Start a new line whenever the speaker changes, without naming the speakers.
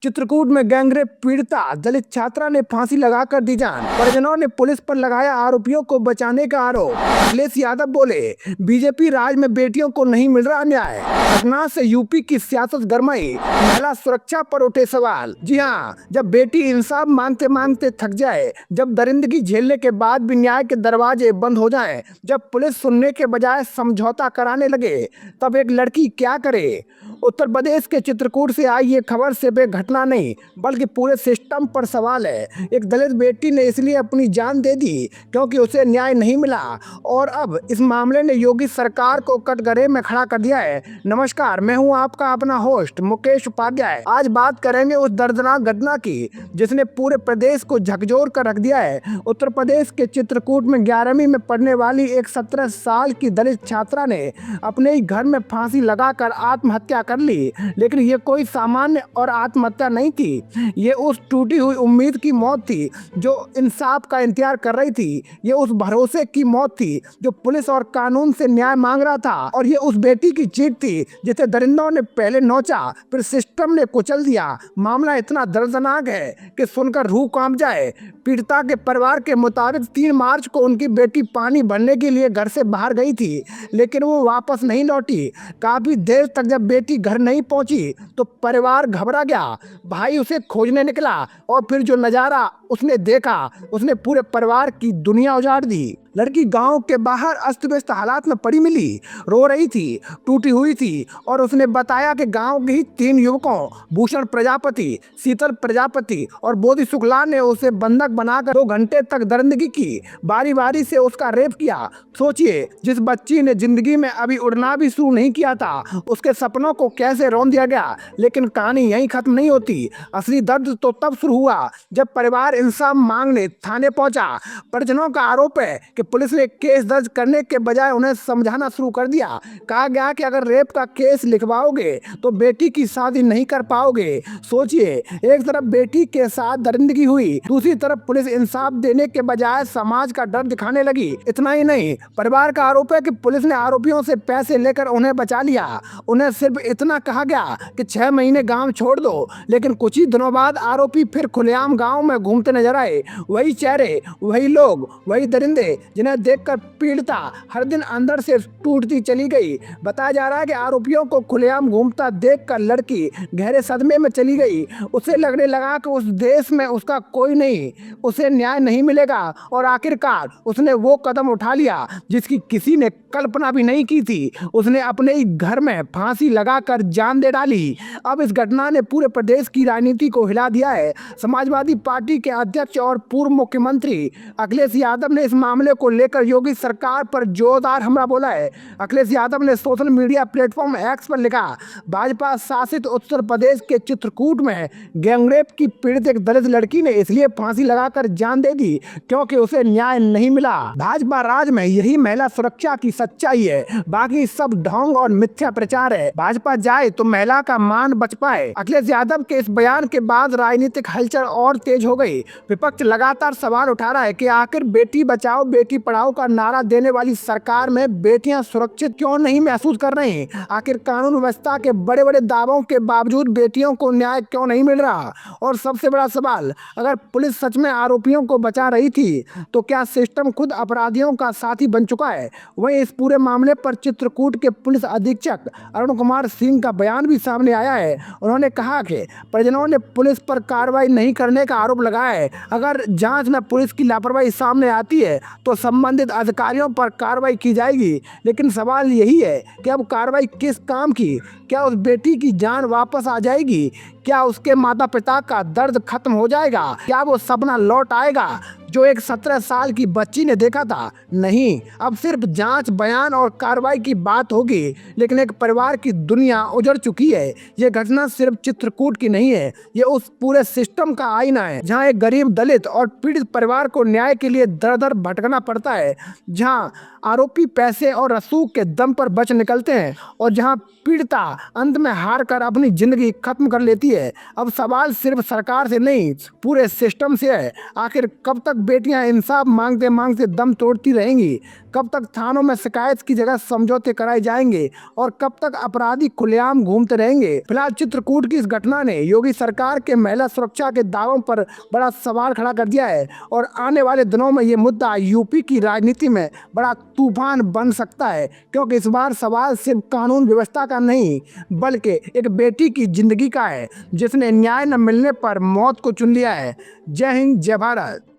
चित्रकूट में गैंगरेप पीड़िता दलित छात्रा ने फांसी लगाकर दी जान। परिजनों ने पुलिस पर लगाया आरोपियों को बचाने का आरोप। अखिलेश यादव बोले, बीजेपी राज में बेटियों को नहीं मिल रहा न्याय। घटना से यूपी की सियासत गरमाई, महिला सुरक्षा पर उठे सवाल। जी हाँ, जब बेटी इंसाफ मांगते मांगते थक जाए, जब दरिंदगी झेलने के बाद भी न्याय के दरवाजे बंद हो जाएं, जब पुलिस सुनने के बजाय समझौता कराने लगे, तब एक लड़की क्या करे। उत्तर प्रदेश के चित्रकूट से आई ये खबर सिर्फ एक घटना नहीं बल्कि पूरे सिस्टम पर सवाल है। एक दलित बेटी ने इसलिए अपनी जान दे दी क्योंकि उसे न्याय नहीं मिला और अब इस मामले ने योगी सरकार को कटघरे में खड़ा कर दिया है। नमस्कार, मैं हूं आपका अपना होस्ट मुकेश उपाध्याय। आज बात करेंगे उस दर्दनाक घटना की जिसने पूरे प्रदेश को झकझोर कर रख दिया है। उत्तर प्रदेश के चित्रकूट में 11वीं में पढ़ने वाली एक 17 साल की दलित छात्रा ने अपने ही घर में फांसी लगाकर आत्महत्या कर ली। लेकिन ये कोई सामान्य और आत्महत्या नहीं थी, ये उस टूटी हुई उम्मीद की मौत थी जो इंसाफ का इंतजार कर रही थी। ये उस भरोसे की मौत थी जो पुलिस और कानून से न्याय मांग रहा था। और ये उस बेटी की जीत थी जिसे दरिंदों ने पहले नोचा, फिर सिस्टम ने कुचल दिया। मामला इतना दर्दनाक है कि सुनकर रूह कांप जाए। पीड़िता के परिवार के मुताबिक 3 मार्च को उनकी बेटी पानी भरने के लिए घर से बाहर गई थी, लेकिन वो वापस नहीं लौटी। काफी देर तक जब बेटी घर नहीं पहुंची तो परिवार घबरा गया। भाई उसे खोजने निकला और फिर जो नजारा उसने देखा, उसने पूरे परिवार की दुनिया उजाड़ दी। लड़की गांव के बाहर अस्त व्यस्त हालात में पड़ी मिली, रो रही थी, टूटी हुई थी और उसने बताया कि गांव के ही 3 युवकों भूषण प्रजापति, शीतल प्रजापति और बोधि शुक्ला ने उसे बंधक बनाकर 2 घंटे तक दरिंदगी की, बारी बारी से उसका रेप किया। सोचिए, जिस बच्ची ने जिंदगी में अभी उड़ना भी शुरू नहीं किया था, उसके सपनों को कैसे रौंद दिया गया। लेकिन कहानी यहीं खत्म नहीं होती। असली दर्द तो तब शुरू हुआ जब परिवार इंसाफ मांगने थाने पहुंचा। परिजनों का आरोप है कि पुलिस ने केस दर्ज करने के बजाय उन्हें समझाना शुरू कर दिया। कहा गया कि अगर रेप का केस लिखवाओगे तो बेटी की शादी नहीं कर पाओगे। सोचिए, एक तरफ बेटी के साथ दरिंदगी हुई, दूसरी तरफ पुलिस इंसाफ देने के बजाय समाज का डर दिखाने लगी। इतना ही नहीं, परिवार का आरोप है कि पुलिस ने आरोपियों से पैसे लेकर उन्हें बचा लिया। उन्हें सिर्फ इतना कहा गया कि 6 महीने गांव छोड़ दो। लेकिन कुछ ही दिनों बाद आरोपी फिर खुलेआम गांव में घूमते नजर आए। वही चेहरे, वही लोग, वही दरिंदे जिन्हें देखकर पीड़िता हर दिन अंदर से टूटती चली गई। बताया जा रहा है कि आरोपियों को खुलेआम घूमता देखकर लड़की गहरे सदमे में चली गई। उसे लगने लगा कि उस देश में उसका कोई नहीं, उसे न्याय नहीं मिलेगा और आखिरकार उसने वो कदम उठा लिया जिसकी किसी ने कल्पना भी नहीं की थी। उसने अपने ही घर में फांसी लगाकर जान दे डाली। अब इस घटना ने पूरे प्रदेश की राजनीति को हिला दिया है। समाजवादी पार्टी के अध्यक्ष और पूर्व मुख्यमंत्री अखिलेश यादव ने इस मामले को लेकर योगी सरकार पर जोरदार हमला बोला है। अखिलेश यादव ने सोशल मीडिया प्लेटफॉर्म एक्स पर लिखा, भाजपा शासित उत्तर प्रदेश के चित्रकूट में गैंगरेप की पीड़ित एक दलित लड़की ने इसलिए फांसी लगाकर जान दे दी क्योंकि उसे न्याय नहीं मिला। भाजपा राज में यही महिला सुरक्षा की सच्चाई है, बाकी सब ढोंग और मिथ्या प्रचार है। भाजपा जाए तो महिला का मान बच पाए। अखिलेश यादव के इस बयान के बाद राजनीतिक हलचल और तेज हो गई। विपक्ष लगातार सवाल उठा रहा है कि आखिर बेटी बचाओ बेटी पढ़ाओ का नारा देने वाली सरकार में बेटियां सुरक्षित क्यों नहीं महसूस कर रही। आखिर कानून व्यवस्था के बड़े बड़े दावों के बावजूद बेटियों को न्याय क्यों नहीं मिल रहा। और सबसे बड़ा सवाल, अगर पुलिस सच में आरोपियों को बचा रही थी तो क्या सिस्टम खुद अपराधियों का साथी बन चुका है। वहीं इस पूरे मामले पर चित्रकूट के पुलिस अधीक्षक अरुण कुमार सिंह का बयान भी सामने आया है। उन्होंने कहा कि परिजनों ने पुलिस पर कार्रवाई नहीं करने का आरोप लगाया है। अगर जांच में पुलिस की लापरवाही सामने आती है तो संबंधित अधिकारियों पर कार्रवाई की जाएगी। लेकिन सवाल यही है कि अब कार्रवाई किस काम की। क्या उस बेटी की जान वापस आ जाएगी? क्या उसके माता पिता का दर्द खत्म हो जाएगा? क्या वो सपना लौट आएगा जो एक 17 साल की बच्ची ने देखा था? नहीं, अब सिर्फ जांच, बयान और कार्रवाई की बात होगी। लेकिन एक परिवार की दुनिया उजड़ चुकी है। ये घटना सिर्फ चित्रकूट की नहीं है, ये उस पूरे सिस्टम का आईना है जहां एक गरीब दलित और पीड़ित परिवार को न्याय के लिए दर दर भटकना पड़ता है, जहां आरोपी पैसे और रसूख के दम पर बच निकलते हैं और जहां पीड़िता अंत में हार कर अपनी जिंदगी खत्म कर लेती है। अब सवाल सिर्फ सरकार से नहीं, पूरे सिस्टम से है। आखिर कब तक बेटियां इंसाफ मांगते मांगते दम तोड़ती रहेंगी? कब तक थानों में शिकायत की जगह समझौते कराए जाएंगे और कब तक अपराधी खुलेआम घूमते रहेंगे? फिलहाल चित्रकूट की इस घटना ने योगी सरकार के महिला सुरक्षा के दावों पर बड़ा सवाल खड़ा कर दिया है और आने वाले दिनों में ये मुद्दा यूपी की राजनीति में बड़ा तूफान बन सकता है, क्योंकि इस बार सवाल सिर्फ कानून व्यवस्था का नहीं बल्कि एक बेटी की जिंदगी का है जिसने न्याय न मिलने पर मौत को चुन लिया है। जय हिंद, जय भारत।